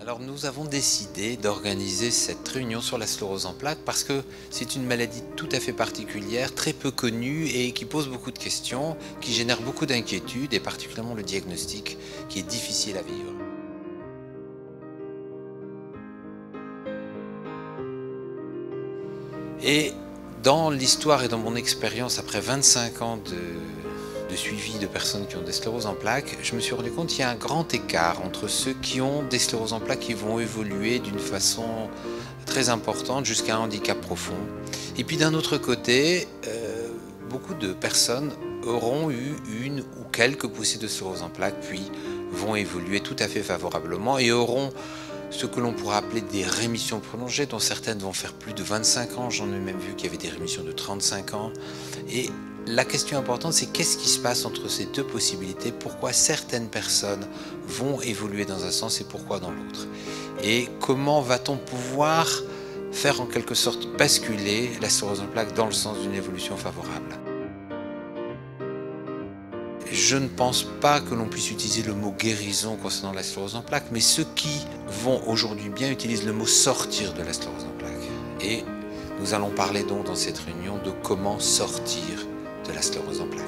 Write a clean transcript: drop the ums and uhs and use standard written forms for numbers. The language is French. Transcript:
Alors nous avons décidé d'organiser cette réunion sur la sclérose en plaques parce que c'est une maladie tout à fait particulière, très peu connue et qui pose beaucoup de questions, qui génère beaucoup d'inquiétudes et particulièrement le diagnostic qui est difficile à vivre. Et dans l'histoire et dans mon expérience, après 25 ans de suivi de personnes qui ont des scléroses en plaques, je me suis rendu compte qu'il y a un grand écart entre ceux qui ont des scléroses en plaques qui vont évoluer d'une façon très importante jusqu'à un handicap profond. Et puis d'un autre côté, beaucoup de personnes auront eu une ou quelques poussées de sclérose en plaques, puis vont évoluer tout à fait favorablement et auront ce que l'on pourrait appeler des rémissions prolongées, dont certaines vont faire plus de 25 ans. J'en ai même vu qu'il y avait des rémissions de 35 ans. Et la question importante, c'est qu'est-ce qui se passe entre ces deux possibilités? Pourquoi certaines personnes vont évoluer dans un sens et pourquoi dans l'autre? Et comment va-t-on pouvoir faire en quelque sorte basculer la sclérose en plaques dans le sens d'une évolution favorable? Je ne pense pas que l'on puisse utiliser le mot guérison concernant la sclérose en plaques, mais ceux qui vont aujourd'hui bien utilisent le mot sortir de la sclérose en plaques. Et nous allons parler donc dans cette réunion de comment sortir de la sclérose en plaques.